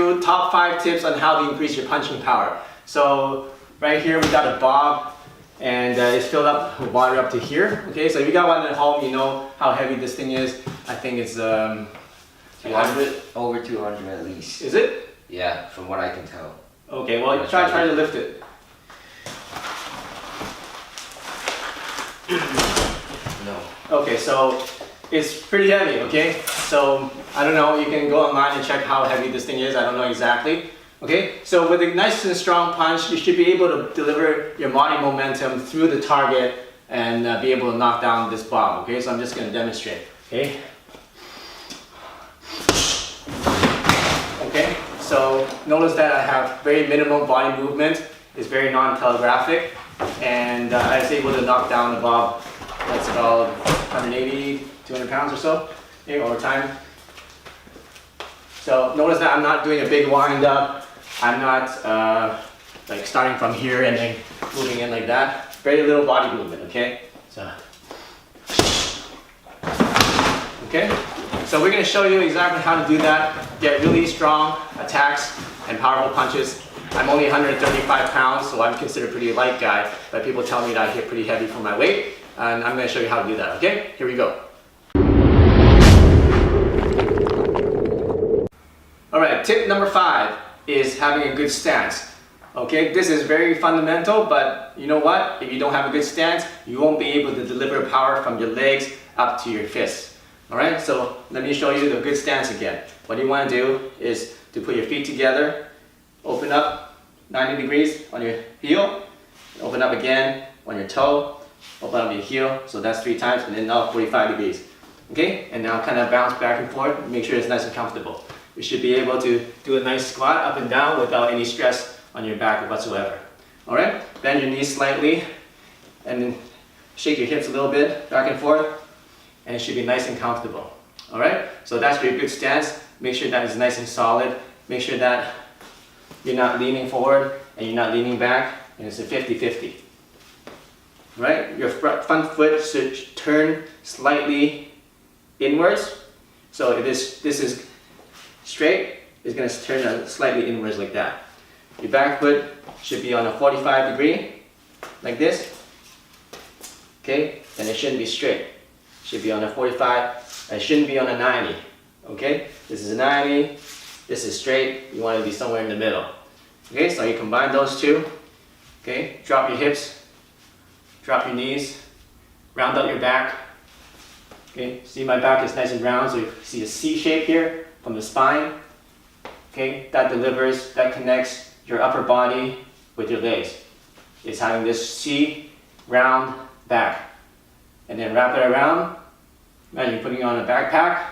through top 5 tips on how to increase your punching power. So right here we got a bob, and it's filled up with water up to here. Okay, so if you got one at home, you know how heavy this thing is. I think it's 200, over 200 at least. Is it? Yeah, from what I can tell. Okay, well try to lift it. No. Okay, so it's pretty heavy, okay? So I don't know, you can go online and check how heavy this thing is. I don't know exactly. Okay, so with a nice and strong punch, you should be able to deliver your body momentum through the target and be able to knock down this bob. Okay, so I'm just going to demonstrate. Okay. Okay, so notice that I have very minimal body movement. It's very non-telegraphic, and I was able to knock down the bob. That's about 180, 200 pounds or so, okay, over time. So notice that I'm not doing a big wind up. I'm not like starting from here and then moving in like that. Very little body movement, okay? So, okay? So we're gonna show you exactly how to do that. Get really strong attacks and powerful punches. I'm only 135 pounds, so I'm considered a pretty light guy, but people tell me that I hit pretty heavy for my weight, and I'm gonna show you how to do that, okay? Here we go. All right, tip number 5 is having a good stance. Okay, this is very fundamental, but you know what? If you don't have a good stance, you won't be able to deliver power from your legs up to your fists. All right, so let me show you the good stance again. What you want to do is to put your feet together, open up 90 degrees on your heel, open up again on your toe, open up your heel, so that's 3 times, and then now 45 degrees. Okay, and now kind of bounce back and forth, make sure it's nice and comfortable. You should be able to do a nice squat up and down without any stress on your back whatsoever. Alright, bend your knees slightly and then shake your hips a little bit back and forth, and it should be nice and comfortable. Alright, so that's your good stance. Make sure that is nice and solid. Make sure that you're not leaning forward and you're not leaning back, and it's a 50-50. Right, your front foot should turn slightly inwards. So if this is straight, it's going to turn slightly inwards like that. Your back foot should be on a 45 degree, like this. Okay, and it shouldn't be straight. It should be on a 45, and it shouldn't be on a 90. Okay, this is a 90, this is straight, you want to be somewhere in the middle. Okay, so you combine those two. Okay, drop your hips, drop your knees, round out your back. Okay, see my back is nice and round, so you see a C shape here from the spine. Okay, that delivers, that connects your upper body with your legs. It's having this C round back. And then wrap it around. Imagine you're putting on a backpack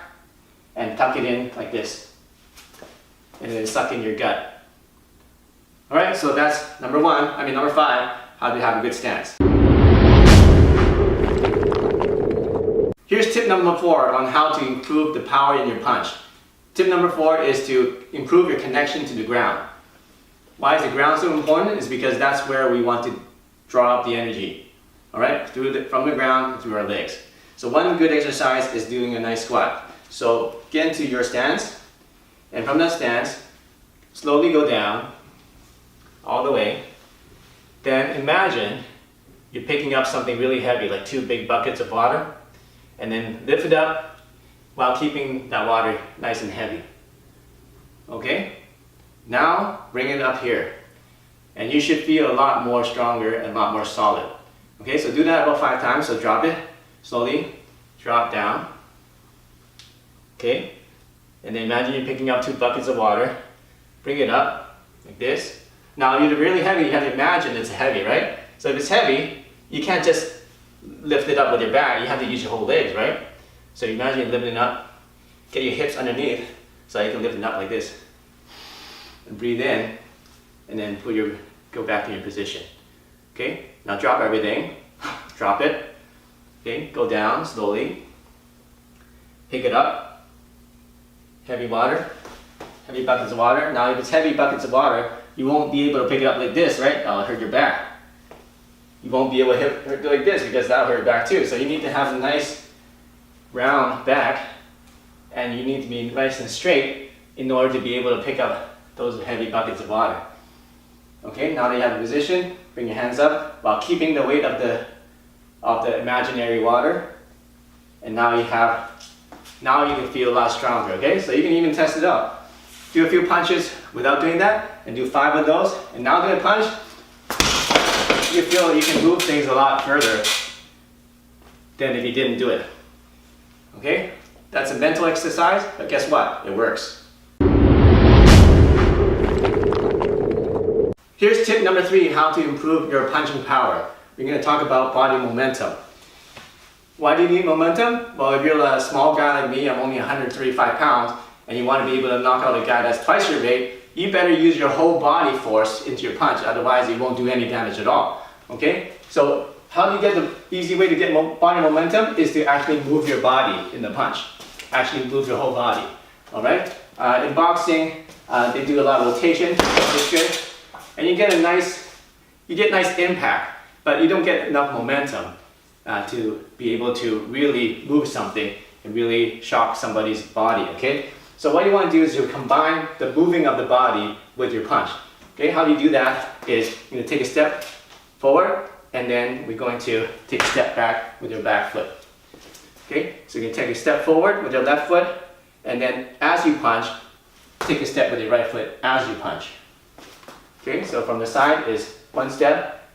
and tuck it in like this. And then suck in your gut. Alright, so that's number 5, how to have a good stance. Here's tip number 4 on how to improve the power in your punch. Tip number 4 is to improve your connection to the ground. Why is the ground so important? It's because that's where we want to draw up the energy. Alright, from the ground through our legs. So one good exercise is doing a nice squat. So get into your stance, and from that stance, slowly go down, all the way. Then imagine you're picking up something really heavy, like 2 big buckets of water, and then lift it up while keeping that water nice and heavy. Okay? Now bring it up here, and you should feel a lot more stronger and a lot more solid. Okay, so do that about 5 times. So drop it slowly, drop down. Okay, and then imagine you're picking up 2 buckets of water. Bring it up like this. Now, if you're really heavy, you have to imagine it's heavy, right? So if it's heavy, you can't just lift it up with your back. You have to use your whole legs, right? So imagine you're lifting it up. Get your hips underneath so you can lift it up like this. And breathe in, and then go back to your position. Okay, now drop everything. Drop it. Okay, go down slowly. Pick it up. Heavy water. Heavy buckets of water. Now if it's heavy buckets of water, you won't be able to pick it up like this, right? That'll hurt your back. You won't be able to do like this because that'll hurt your back too. So you need to have a nice round back, and you need to be nice and straight in order to be able to pick up those heavy buckets of water. Okay, now that you have a position, bring your hands up while keeping the weight of the imaginary water. And now you can feel a lot stronger, okay? So you can even test it out. Do a few punches without doing that, and do 5 of those. And now do a punch. You feel you can move things a lot further than if you didn't do it. Okay? That's a mental exercise, but guess what? It works. Here's tip number 3, how to improve your punching power. We're going to talk about body momentum. Why do you need momentum? Well, if you're a small guy like me, I'm only 135 pounds, and you want to be able to knock out a guy that's twice your weight, you better use your whole body force into your punch, otherwise it won't do any damage at all. Okay? So how do you get the easy way to get body momentum is to actually move your body in the punch. Actually move your whole body. Alright? In boxing, they do a lot of rotation, which is good. And you get nice impact, but you don't get enough momentum to be able to really move something and really shock somebody's body, okay? So what you want to do is you combine the moving of the body with your punch. Okay, how do you do that is you're going to take a step forward, and then we're going to take a step back with your back foot. Okay, so you can take a step forward with your left foot, and then as you punch, take a step with your right foot as you punch. Okay, so from the side is 1 step,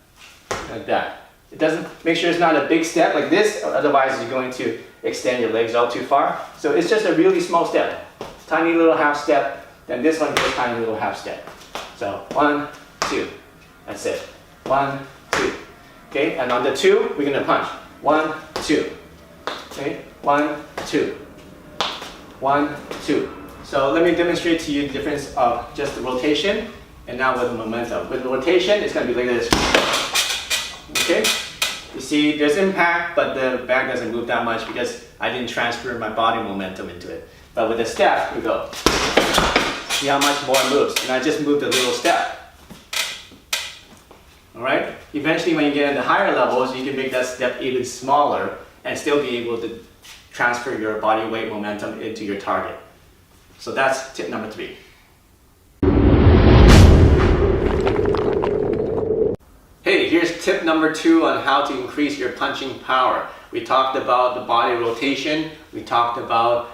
like that. It doesn't, make sure it's not a big step like this, otherwise you're going to extend your legs out too far. So it's just a really small step, tiny little half step, then this one goes tiny little half step. So 1, 2, that's it. 1, 2. Okay, and on the 2, we're gonna punch. 1, 2. Okay, 1, 2. 1, 2. So let me demonstrate to you the difference of just the rotation and now with the momentum. With the rotation, it's gonna be like this. Okay, you see there's impact, but the bag doesn't move that much because I didn't transfer my body momentum into it. But with the step, we go. See how much more it moves, and I just moved a little step. Alright, eventually when you get into higher levels, you can make that step even smaller and still be able to transfer your body weight momentum into your target. So that's tip number 3. Hey, here's tip number 2 on how to increase your punching power. We talked about the body rotation, we talked about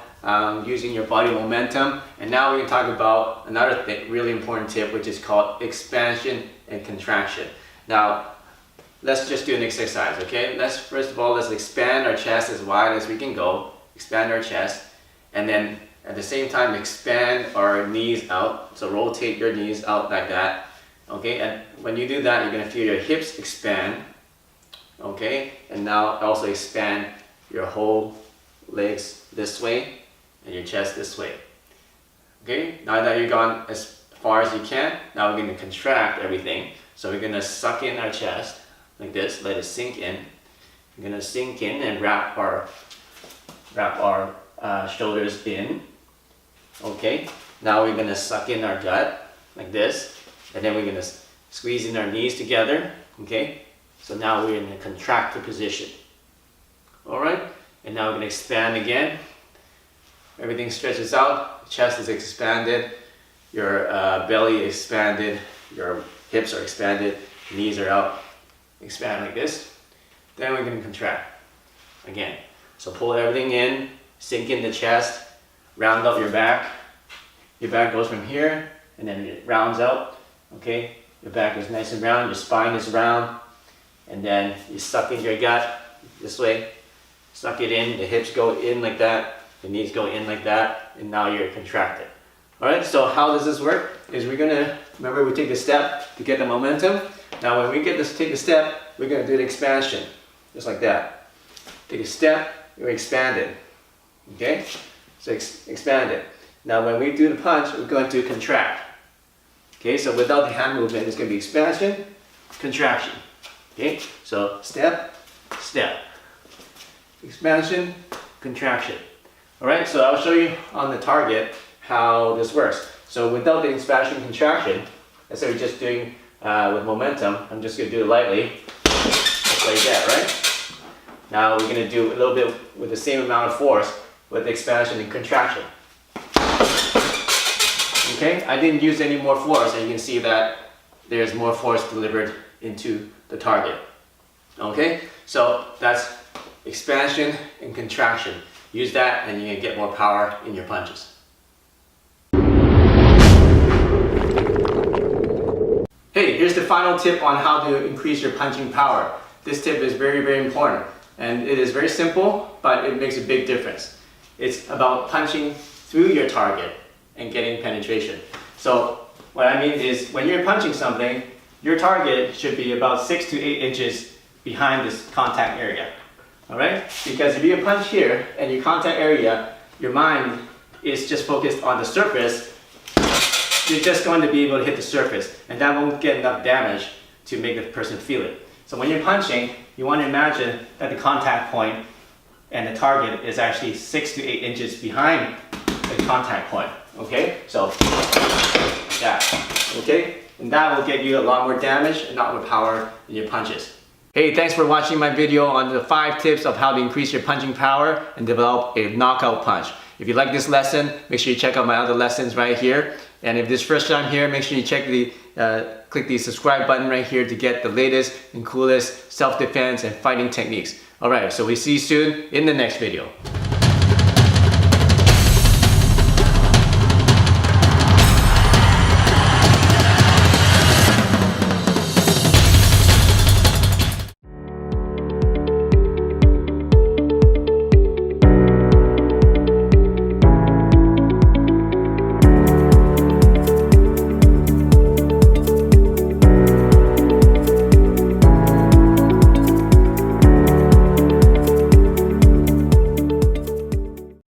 using your body momentum, and now we're going to talk about another really important tip, which is called expansion and contraction. Now, let's just do an exercise, okay? First of all, let's expand our chest as wide as we can go, expand our chest, and then at the same time expand our knees out, so rotate your knees out like that. Okay, and when you do that, you're going to feel your hips expand, okay, and now also expand your whole legs this way and your chest this way. Okay, now that you've gone as far as you can, now we're going to contract everything. So we're going to suck in our chest like this, let it sink in. We're going to sink in and wrap our shoulders in. Okay, now we're going to suck in our gut like this. And then we're going to squeeze in our knees together, okay? So now we're in a contracted position. Alright, and now we're going to expand again. Everything stretches out, chest is expanded, your belly is expanded, your hips are expanded, knees are out. Expand like this. Then we're going to contract again. So pull everything in, sink in the chest, round up your back. Your back goes from here, and then it rounds out. Okay, your back is nice and round, your spine is round, and then you suck in your gut this way, suck it in, the hips go in like that, the knees go in like that, and now you're contracted. Alright, so how does this work? Is we're going to, remember we take the step to get the momentum. Now when we take the step, we're going to do the expansion, just like that. Take a step, we're expanded. Okay, so expand it. Now when we do the punch, we're going to contract. Okay, so without the hand movement, it's going to be expansion, contraction. Okay, so step, step, expansion, contraction. Alright, so I'll show you on the target how this works. So without the expansion, contraction, let's say we're just doing with momentum, I'm just going to do it lightly, just like that, right? Now we're going to do a little bit with the same amount of force with expansion and contraction. Okay, I didn't use any more force, and you can see that there's more force delivered into the target. Okay, so that's expansion and contraction. Use that and you can get more power in your punches. Hey, here's the final tip on how to increase your punching power. This tip is very, very important, and it is very simple, but it makes a big difference. It's about punching through your target and getting penetration. So what I mean is, when you're punching something, your target should be about 6 to 8 inches behind this contact area. Alright? Because if you punch here and your contact area, your mind is just focused on the surface, you're just going to be able to hit the surface, and that won't get enough damage to make the person feel it. So when you're punching, you want to imagine that the contact point and the target is actually 6 to 8 inches behind the contact point. Okay? So, like that. Okay? And that will get you a lot more damage and a lot more power in your punches. Hey, thanks for watching my video on the 5 tips of how to increase your punching power and develop a knockout punch. If you like this lesson, make sure you check out my other lessons right here. And if this is first time here, make sure you click the subscribe button right here to get the latest and coolest self-defense and fighting techniques. Alright, so we see you soon in the next video.